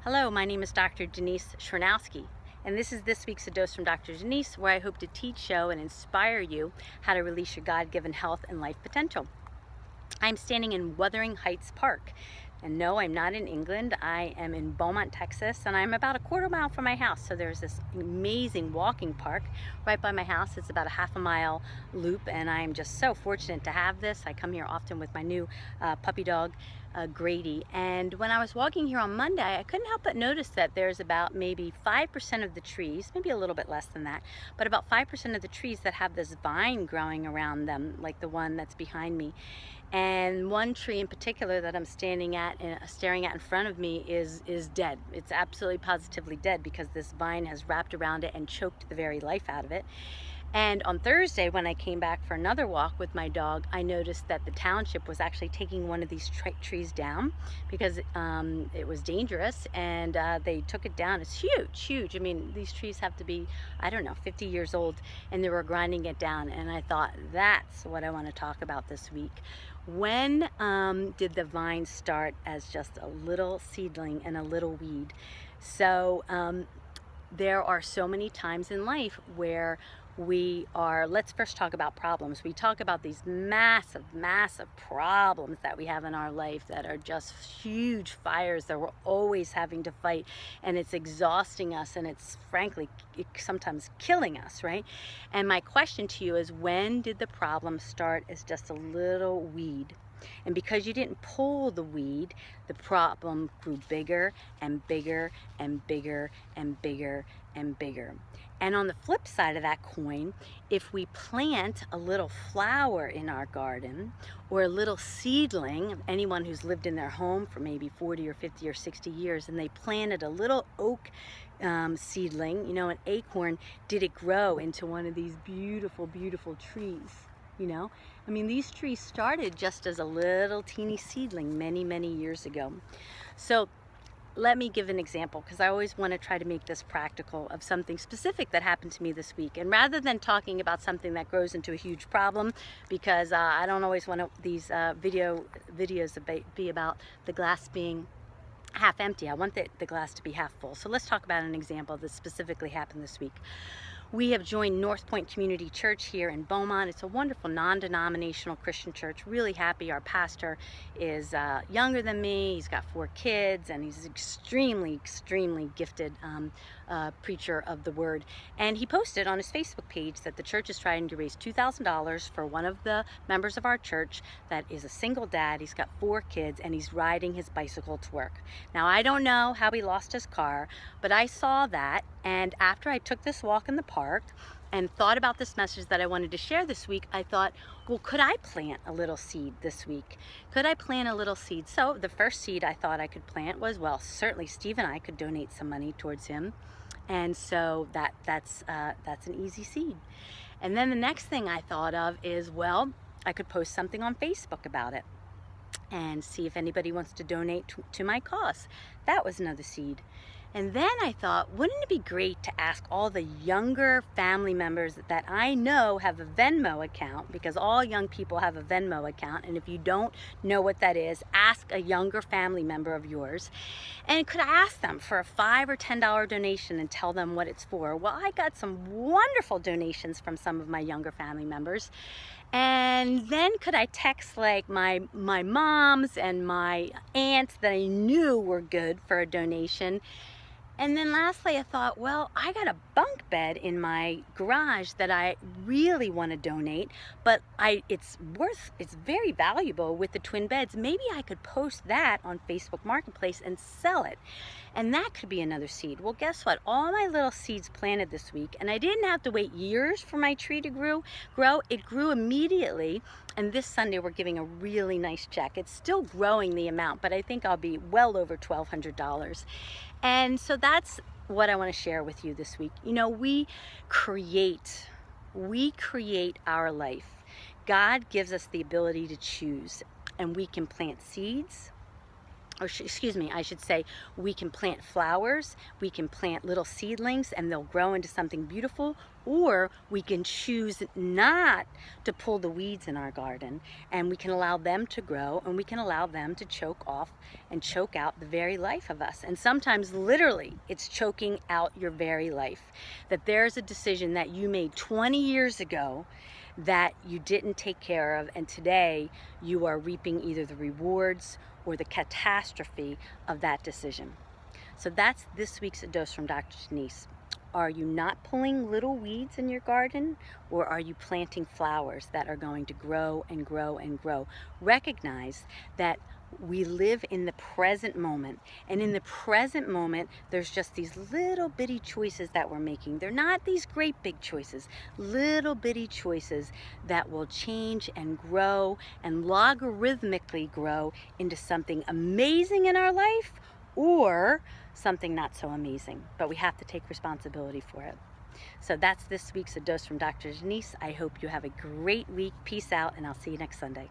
Hello, my name is Dr. Denise Chernowski, and this is this week's A Dose from Dr. Denise, where I hope to teach, show, and inspire you how to release your God-given health and life potential. I'm standing in Wuthering Heights Park. And no, I'm not in England. I am in Beaumont, Texas, and I'm about a quarter mile from my house. So there's this amazing walking park right by my house. It's about a half a mile loop, and I'm just so fortunate to have this. I come here often with my new puppy dog, Grady. And when I was walking here on Monday, I couldn't help but notice that there's about maybe 5% of the trees, maybe a little bit less than that, but about 5% of the trees that have this vine growing around them, like the one that's behind me. And one tree in particular that I'm standing at and staring at in front of me is dead. It's absolutely positively dead because this vine has wrapped around it and choked the very life out of it. And on Thursday, when I came back for another walk with my dog, I noticed that the township was actually taking one of these trees down because it was dangerous, and they took it down. It's huge, huge. I mean, these trees have to be, I don't know, 50 years old, and they were grinding it down. And I thought, that's what I want to talk about this week. When did the vine start as just a little seedling and a little weed? So there are so many times in life where let's first talk about problems. We talk about these massive, massive problems that we have in our life that are just huge fires that we're always having to fight, and it's exhausting us, and it's frankly sometimes killing us, right? And my question to you is, when did the problem start as just a little weed? And because you didn't pull the weed, the problem grew bigger and bigger and bigger and bigger and bigger. And on the flip side of that coin, if we plant a little flower in our garden or a little seedling, anyone who's lived in their home for maybe 40 or 50 or 60 years, and they planted a little oak seedling, you know, an acorn, did it grow into one of these beautiful, beautiful trees? You know, I mean, these trees started just as a little teeny seedling many, many years ago. So let me give an example, because I always want to try to make this practical, of something specific that happened to me this week. And rather than talking about something that grows into a huge problem, because I don't always want these videos to be about the glass being half empty. I want the glass to be half full. So let's talk about an example that specifically happened this week. We have joined North Point Community Church here in Beaumont. It's a wonderful non-denominational Christian church. Really happy. Our pastor is younger than me. He's got 4 kids, and he's extremely, extremely gifted preacher of the word. And he posted on his Facebook page that the church is trying to raise $2,000 for one of the members of our church that is a single dad. He's got 4 kids, and he's riding his bicycle to work. Now, I don't know how he lost his car, but I saw that, and after I took this walk in the park and thought about this message that I wanted to share this week, I thought, well, could I plant a little seed this week? Could I plant a little seed? So the first seed I thought I could plant was, well, certainly Steve and I could donate some money towards him. And so that's an easy seed. And then the next thing I thought of is, well, I could post something on Facebook about it and see if anybody wants to donate to my cause. That was another seed. And then I thought, wouldn't it be great to ask all the younger family members that I know have a Venmo account, because all young people have a Venmo account, and if you don't know what that is, ask a younger family member of yours. And could I ask them for a $5 or $10 donation and tell them what it's for? Well, I got some wonderful donations from some of my younger family members. And then could I text like my moms and my aunts that I knew were good for a donation? And then lastly, I thought, well, I got a bunk bed in my garage that I really want to donate, but it's very valuable with the twin beds. Maybe I could post that on Facebook Marketplace and sell it. And that could be another seed. Well, guess what? All my little seeds planted this week, and I didn't have to wait years for my tree to grow. It grew immediately. And this Sunday, we're giving a really nice check. It's still growing the amount, but I think I'll be well over $1,200. And so that's what I want to share with you this week. You know, we create our life. God gives us the ability to choose, and we can plant seeds, excuse me, I should say, we can plant flowers, we can plant little seedlings and they'll grow into something beautiful, or we can choose not to pull the weeds in our garden, and we can allow them to grow, and we can allow them to choke off and choke out the very life of us. And sometimes literally it's choking out your very life. That there's a decision that you made 20 years ago that you didn't take care of, and today you are reaping either the rewards or the catastrophe of that decision. So that's this week's dose from Dr. Denise. Are you not pulling little weeds in your garden, or are you planting flowers that are going to grow and grow and grow? Recognize that we live in the present moment, and in the present moment there's just these little bitty choices that we're making. They're not these great big choices, little bitty choices that will change and grow and logarithmically grow into something amazing in our life, or something not so amazing, but we have to take responsibility for it. So that's this week's A Dose from Dr. Denise. I hope you have a great week. Peace out, and I'll see you next Sunday.